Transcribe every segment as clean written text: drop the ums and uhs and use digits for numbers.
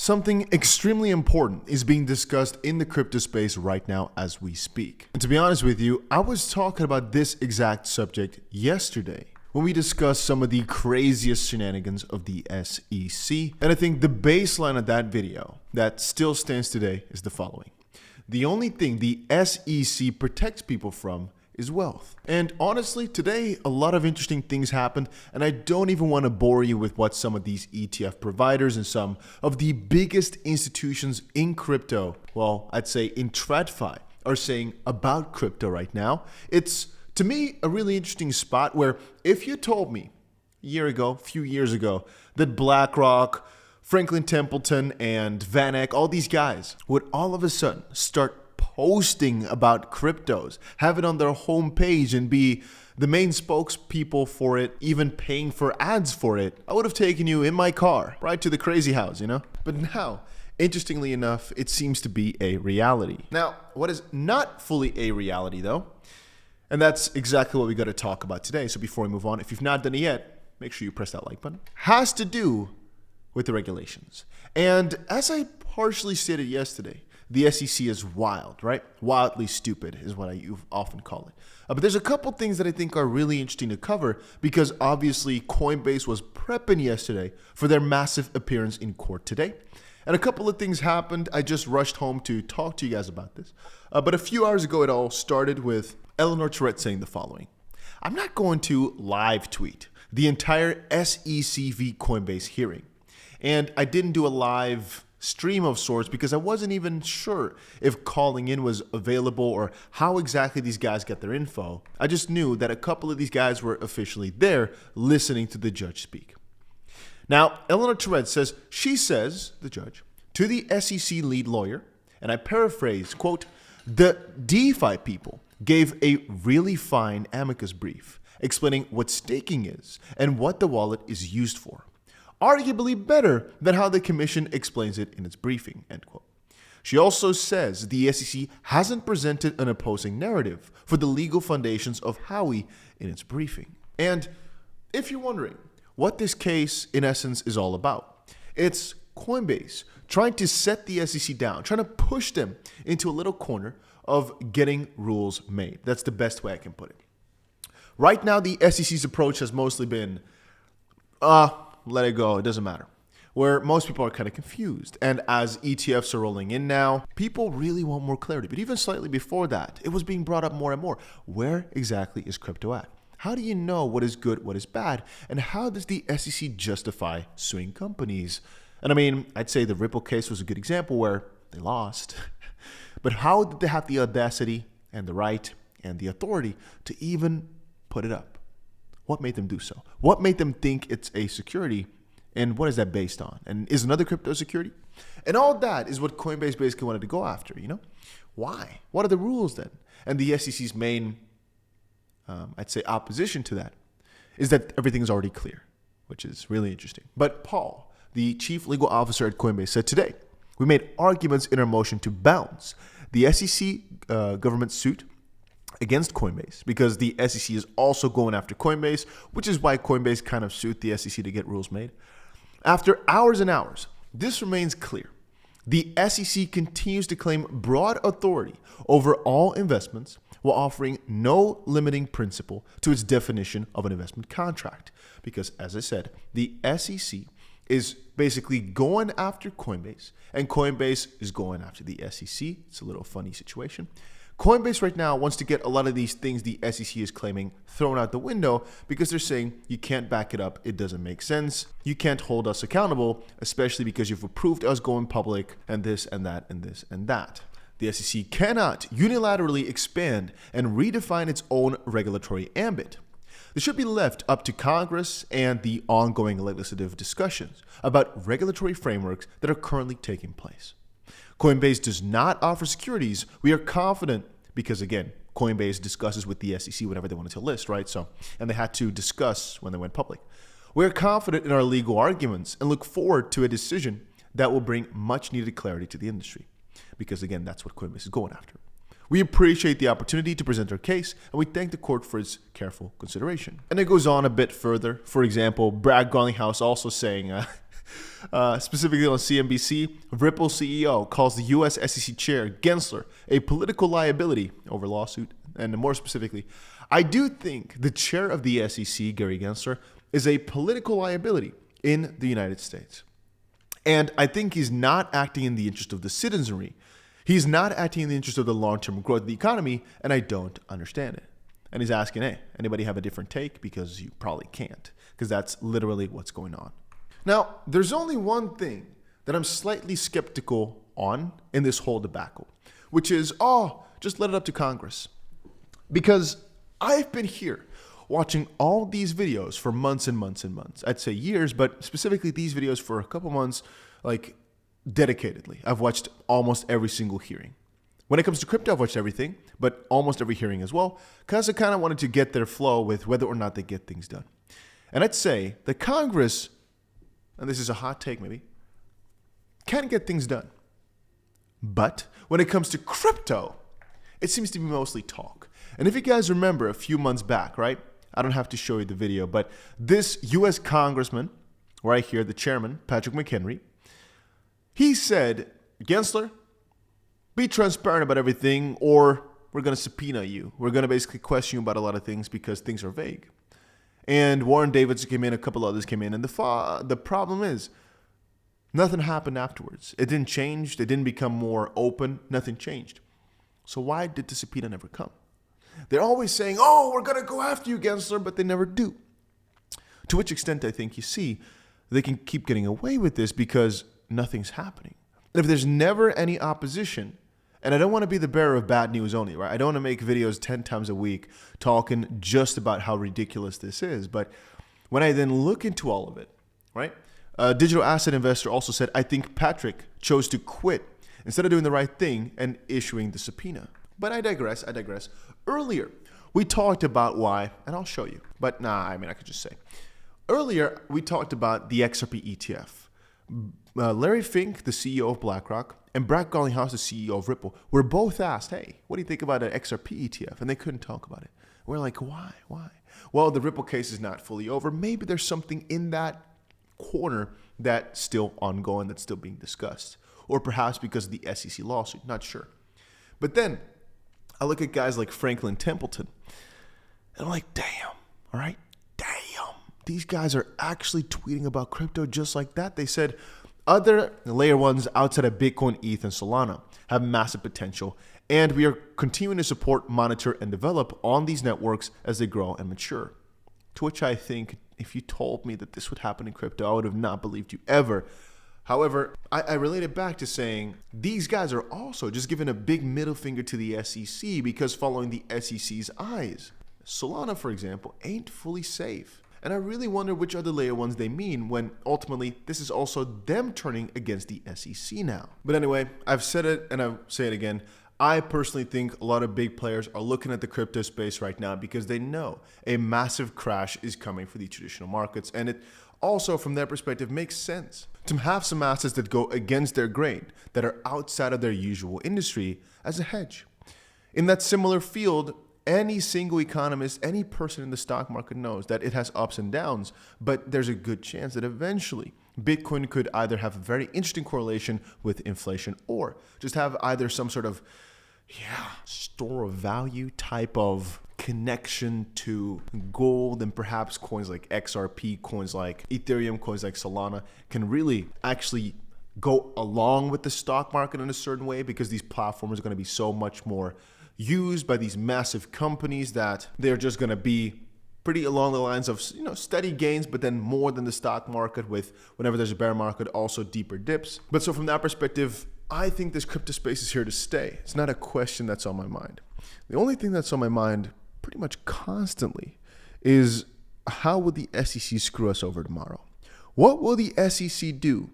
Something extremely important is being discussed in the crypto space right now as we speak. And to be honest with you, I was talking about this exact subject yesterday when we discussed some of the craziest shenanigans of the SEC. And I think the baseline of that video that still stands today is the following. The only thing the SEC protects people from is wealth. And honestly, today, a lot of interesting things happened, and I don't even want to bore you with what some of these ETF providers and some of the biggest institutions in crypto, well, I'd say in TradFi, are saying about crypto right now. It's, to me, a really interesting spot where if you told me a few years ago, that BlackRock, Franklin Templeton, and Van Eck, all these guys would all of a sudden start posting about cryptos, have it on their homepage and be the main spokespeople for it, even paying for ads for it, I would have taken you in my car right to the crazy house, you know? But now, interestingly enough, it seems to be a reality. Now, what is not fully a reality though, and that's exactly what we got to talk about today. So before we move on, if you've not done it yet, make sure you press that like button, has to do with the regulations. And as I partially stated yesterday, the SEC is wild, right? Wildly stupid is what I often call it. But there's a couple things that I think are really interesting to cover because obviously Coinbase was prepping yesterday for their massive appearance in court today. And a couple of things happened. I just rushed home to talk to you guys about this. But a few hours ago, it all started with 𝗕𝗏𝗏 saying the following. I'm not going to live tweet the entire SEC v Coinbase hearing. And I didn't do a live stream of sorts because I wasn't even sure if calling in was available or how exactly these guys get their info. I just knew that a couple of these guys were officially there listening to the judge speak. Now, 𝗕𝗏𝗏 says, she says, the judge, to the SEC lead lawyer, and I paraphrase, quote, the DeFi people gave a really fine amicus brief explaining what staking is and what the wallet is used for. Arguably better than how the commission explains it in its briefing, end quote. She also says the SEC hasn't presented an opposing narrative for the legal foundations of Howey in its briefing. And if you're wondering what this case in essence is all about, it's Coinbase trying to set the SEC down, trying to push them into a little corner of getting rules made. That's the best way I can put it. Right now, the SEC's approach has mostly been, let it go, it doesn't matter. Where most people are kind of confused. And as ETFs are rolling in now, people really want more clarity. But even slightly before that, it was being brought up more and more. Where exactly is crypto at? How do you know what is good, what is bad? And how does the SEC justify suing companies? And I mean, I'd say the Ripple case was a good example where they lost. But how did they have the audacity and the right and the authority to even put it up? What made them do so? What made them think it's a security? And what is that based on? And is another crypto security? And all that is what Coinbase basically wanted to go after, you know? Why? What are the rules then? And the SEC's main, I'd say, opposition to that is that everything is already clear, which is really interesting. But Paul, the chief legal officer at Coinbase, said today, we made arguments in our motion to bounce the SEC government suit against Coinbase because the SEC is also going after Coinbase, which is why Coinbase kind of sued the SEC to get rules made. After hours and hours, this remains clear. The SEC continues to claim broad authority over all investments while offering no limiting principle to its definition of an investment contract. Because as I said, the SEC is basically going after Coinbase and Coinbase is going after the SEC. It's a little funny situation. Coinbase right now wants to get a lot of these things the SEC is claiming thrown out the window because they're saying you can't back it up. It doesn't make sense. You can't hold us accountable, especially because you've approved us going public and this and that and this and that. The SEC cannot unilaterally expand and redefine its own regulatory ambit. This should be left up to Congress and the ongoing legislative discussions about regulatory frameworks that are currently taking place. Coinbase does not offer securities. We are confident because, again, Coinbase discusses with the SEC whenever they wanted to list, right? And they had to discuss when they went public. We are confident in our legal arguments and look forward to a decision that will bring much needed clarity to the industry because, again, that's what Coinbase is going after. We appreciate the opportunity to present our case, and we thank the court for its careful consideration. And it goes on a bit further. For example, Brad Garlinghouse also saying, Specifically on CNBC, Ripple CEO calls the US SEC chair, Gensler, a political liability over lawsuit. And more specifically, I do think the chair of the SEC, Gary Gensler, is a political liability in the United States. And I think he's not acting in the interest of the citizenry. He's not acting in the interest of the long-term growth of the economy, and I don't understand it. And he's asking, hey, anybody have a different take? Because you probably can't, because that's literally what's going on. Now, there's only one thing that I'm slightly skeptical on in this whole debacle, which is, just let it up to Congress. Because I've been here watching all these videos for months and months and months. I'd say years, but specifically these videos for a couple months, like dedicatedly. I've watched almost every single hearing. When it comes to crypto, I've watched everything, but almost every hearing as well, because I kind of wanted to get their flow with whether or not they get things done. And I'd say the Congress, and this is a hot take maybe, can get things done. But when it comes to crypto, it seems to be mostly talk. And if you guys remember a few months back, right? I don't have to show you the video, but this U.S. congressman, right here, the chairman, Patrick McHenry, he said, Gensler, be transparent about everything or we're going to subpoena you. We're going to basically question you about a lot of things because things are vague. And Warren Davidson came in, a couple others came in, and the problem is nothing happened afterwards. It didn't change. They didn't become more open. Nothing changed. So why did the subpoena never come? They're always saying, we're going to go after you, Gensler, but they never do. To which extent I think you see they can keep getting away with this because nothing's happening. And if there's never any opposition, and I don't want to be the bearer of bad news only, right? I don't want to make videos 10 times a week talking just about how ridiculous this is. But when I then look into all of it, right? A digital asset investor also said, I think Patrick chose to quit instead of doing the right thing and issuing the subpoena. But I digress. Earlier, we talked about why, and I'll show you. But I could just say. Earlier, we talked about the XRP ETF. Larry Fink, the CEO of BlackRock, and Brad Garlinghouse, the CEO of Ripple, were both asked, hey, what do you think about an XRP ETF? And they couldn't talk about it. We're like, why? Well, the Ripple case is not fully over. Maybe there's something in that corner that's still ongoing, that's still being discussed. Or perhaps because of the SEC lawsuit, not sure. But then I look at guys like Franklin Templeton, and I'm like, damn, all right, damn. These guys are actually tweeting about crypto just like that. They said other layer ones outside of Bitcoin, ETH, and Solana have massive potential, and we are continuing to support, monitor, and develop on these networks as they grow and mature. To which I think if you told me that this would happen in crypto, I would have not believed you ever. However, I relate it back to saying these guys are also just giving a big middle finger to the SEC because following the SEC's eyes. Solana, for example, ain't fully safe. And I really wonder which other layer ones they mean when ultimately this is also them turning against the SEC now. But anyway, I've said it and I'll say it again. I personally think a lot of big players are looking at the crypto space right now because they know a massive crash is coming for the traditional markets. And it also, from their perspective, makes sense to have some assets that go against their grain, that are outside of their usual industry as a hedge. In that similar field, any single economist, any person in the stock market knows that it has ups and downs, but there's a good chance that eventually Bitcoin could either have a very interesting correlation with inflation or just have either some sort of store of value type of connection to gold, and perhaps coins like XRP, coins like Ethereum, coins like Solana can really actually go along with the stock market in a certain way because these platforms are going to be so much more used by these massive companies that they're just going to be pretty along the lines of steady gains, but then more than the stock market, with whenever there's a bear market also deeper dips. But so from that perspective, I think this crypto space is here to stay. It's not a question that's on my mind. The only thing that's on my mind pretty much constantly is how will the SEC screw us over tomorrow? What will the SEC do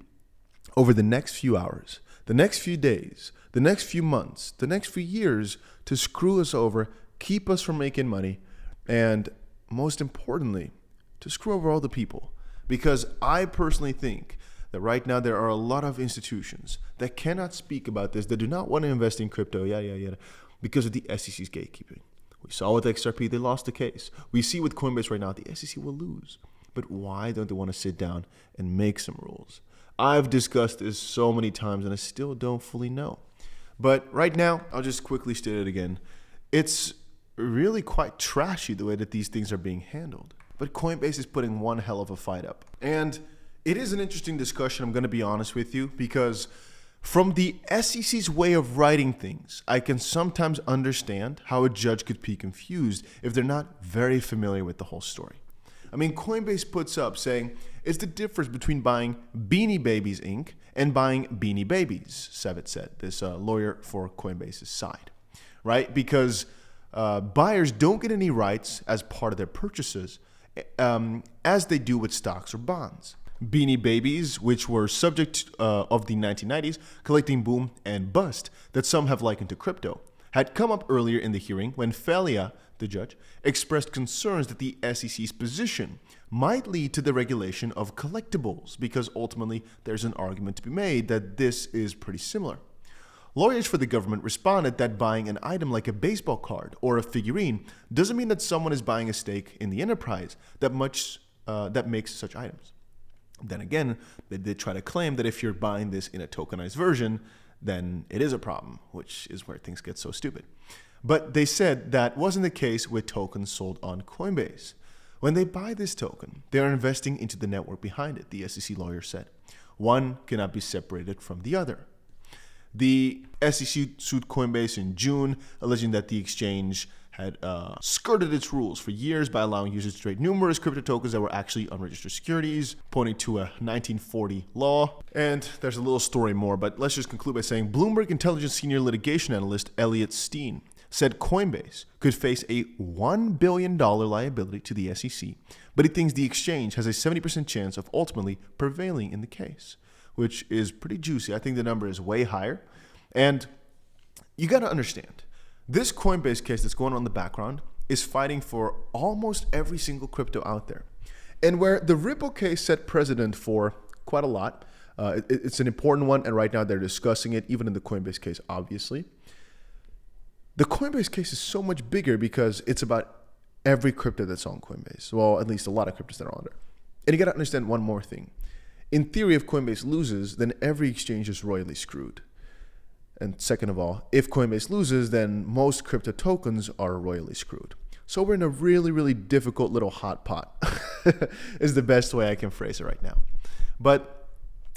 over the next few hours, the next few days, the next few months, the next few years to screw us over, keep us from making money, and most importantly, to screw over all the people? Because I personally think that right now there are a lot of institutions that cannot speak about this, that do not want to invest in crypto, because of the SEC's gatekeeping. We saw with XRP, they lost the case. We see with Coinbase right now, the SEC will lose But why don't they want to sit down and make some rules? I've discussed this so many times and I still don't fully know. But right now, I'll just quickly state it again. It's really quite trashy the way that these things are being handled. But Coinbase is putting one hell of a fight up. And it is an interesting discussion, I'm going to be honest with you, because from the SEC's way of writing things, I can sometimes understand how a judge could be confused if they're not very familiar with the whole story. I mean, Coinbase puts up saying it's the difference between buying Beanie Babies Inc. and buying Beanie Babies, 𝗕𝗏 said, this lawyer for Coinbase's side, right? Because buyers don't get any rights as part of their purchases as they do with stocks or bonds. Beanie Babies, which were subject of the 1990s collecting boom and bust that some have likened to crypto, had come up earlier in the hearing when 𝗬𝗪, the judge, expressed concerns that the SEC's position might lead to the regulation of collectibles because ultimately there's an argument to be made that this is pretty similar. Lawyers for the government responded that buying an item like a baseball card or a figurine doesn't mean that someone is buying a stake in the enterprise that makes such items. Then again, they did try to claim that if you're buying this in a tokenized version, then it is a problem, which is where things get so stupid. But they said that wasn't the case with tokens sold on Coinbase. When they buy this token, they are investing into the network behind it, the SEC lawyer said. One cannot be separated from the other. The SEC sued Coinbase in June, alleging that the exchange had skirted its rules for years by allowing users to trade numerous crypto tokens that were actually unregistered securities, pointing to a 1940 law. And there's a little story more, but let's just conclude by saying Bloomberg Intelligence senior litigation analyst 𝗬𝗓𝗏 said Coinbase could face a $1 billion liability to the SEC, but he thinks the exchange has a 70% chance of ultimately prevailing in the case, which is pretty juicy. I think the number is way higher. And you got to understand, this Coinbase case that's going on in the background is fighting for almost every single crypto out there. And where the Ripple case set precedent for quite a lot, it's an important one, and right now they're discussing it, even in the Coinbase case, obviously. The Coinbase case is so much bigger because it's about every crypto that's on Coinbase. Well, at least a lot of cryptos that are on there. And you got to understand one more thing. In theory, if Coinbase loses, then every exchange is royally screwed. And second of all, if Coinbase loses, then most crypto tokens are royally screwed. So we're in a really, really difficult little hot pot is the best way I can phrase it right now. But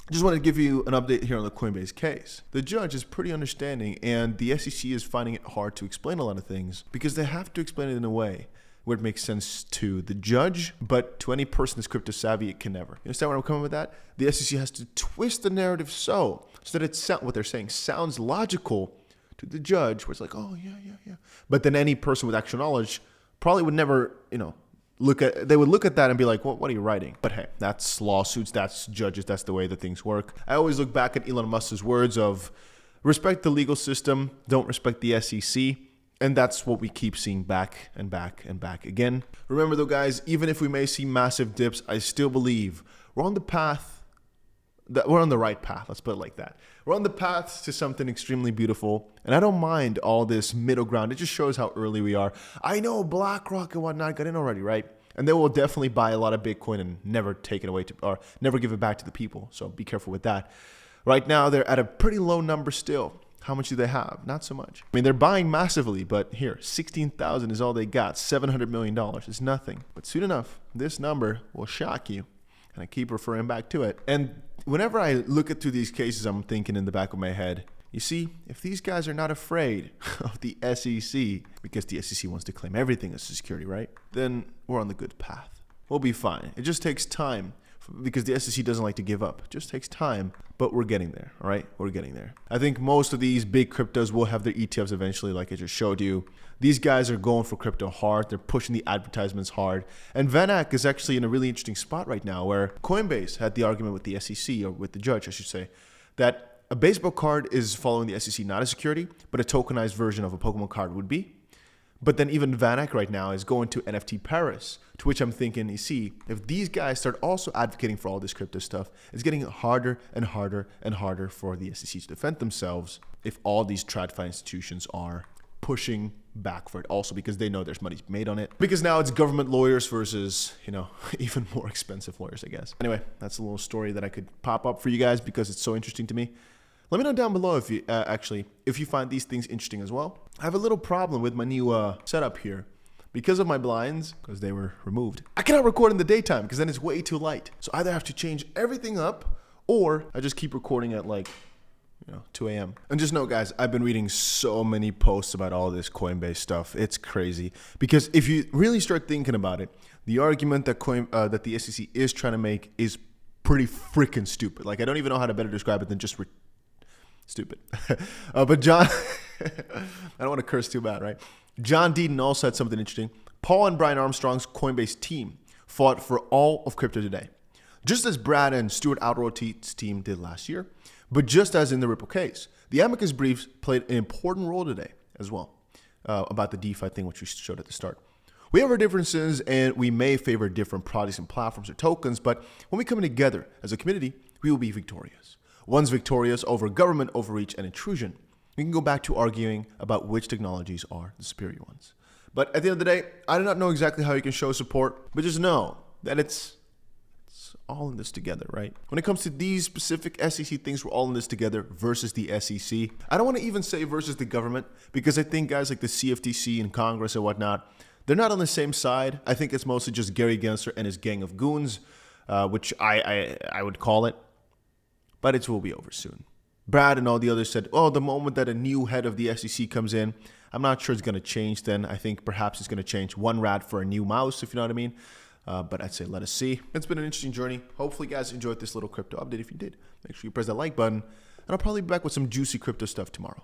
I just want to give you an update here on the Coinbase case. The judge is pretty understanding, and the SEC is finding it hard to explain a lot of things because they have to explain it in a way where it makes sense to the judge, but to any person that's crypto savvy, it can never. You understand where I'm coming with that? The SEC has to twist the narrative so that what they're saying sounds logical to the judge, where it's like, oh, yeah. But then any person with actual knowledge probably would never, they would look at that and be like, well, what are you writing? But hey, that's lawsuits, that's judges, that's the way that things work. I always look back at Elon Musk's words of respect the legal system, don't respect the SEC. And that's what we keep seeing back and back and back again. Remember though, guys, even if we may see massive dips, I still believe we're on the right path. Let's put it like that. We're on the path to something extremely beautiful. And I don't mind all this middle ground. It just shows how early we are. I know BlackRock and whatnot got in already, right? And they will definitely buy a lot of Bitcoin and never take it away or never give it back to the people. So be careful with that. Right now, they're at a pretty low number still. How much do they have? Not so much. I mean, they're buying massively, but here, 16,000 is all they got. $700 million is nothing. But soon enough, this number will shock you. And I keep referring back to it. And whenever I look at through these cases, I'm thinking in the back of my head, you see, if these guys are not afraid of the SEC, because the SEC wants to claim everything as security, right? Then we're on the good path. We'll be fine. It just takes time. Because the SEC doesn't like to give up. It just takes time, but we're getting there, all right? We're getting there. I think most of these big cryptos will have their ETFs eventually, like I just showed you. These guys are going for crypto hard. They're pushing the advertisements hard. And VanEck is actually in a really interesting spot right now where Coinbase had the argument with the SEC, or with the judge, I should say, that a baseball card is following the SEC not a security, but a tokenized version of a Pokemon card would be. But then even VanEck right now is going to NFT Paris, to which I'm thinking, you see, if these guys start also advocating for all this crypto stuff, it's getting harder and harder and harder for the SEC to defend themselves if all these TradFi institutions are pushing back for it also, because they know there's money made on it. Because now it's government lawyers versus, you know, even more expensive lawyers, I guess. Anyway, that's a little story that I could pop up for you guys because it's so interesting to me. Let me know down below if you if you find these things interesting as well. I have a little problem with my new setup here. Because of my blinds, because they were removed, I cannot record in the daytime because then it's way too light. So either I have to change everything up or I just keep recording at like, 2 a.m. And just know, guys, I've been reading so many posts about all this Coinbase stuff. It's crazy. Because if you really start thinking about it, the argument that that the SEC is trying to make is pretty freaking stupid. Like, I don't even know how to better describe it than just stupid. But John, I don't want to curse too bad, right? John Deaton also had something interesting. Paul and Brian Armstrong's Coinbase team fought for all of crypto today, just as Brad and Stuart Alroty's team did last year. But just as in the Ripple case, the amicus briefs played an important role today as well about the DeFi thing, which we showed at the start. We have our differences and we may favor different products and platforms or tokens, but when we come together as a community, we will be victorious. One's victorious over government overreach and intrusion. We can go back to arguing about which technologies are the superior ones. But at the end of the day, I do not know exactly how you can show support, but just know that it's all in this together, right? When it comes to these specific SEC things, we're all in this together versus the SEC. I don't want to even say versus the government, because I think guys like the CFTC and Congress and whatnot, they're not on the same side. I think it's mostly just Gary Gensler and his gang of goons, which I would call it, but it will be over soon. Brad and all the others said, oh, the moment that a new head of the SEC comes in, I'm not sure it's going to change then. I think perhaps it's going to change one rat for a new mouse, if you know what I mean. But I'd say let us see. It's been an interesting journey. Hopefully, you guys enjoyed this little crypto update. If you did, make sure you press that like button. And I'll probably be back with some juicy crypto stuff tomorrow.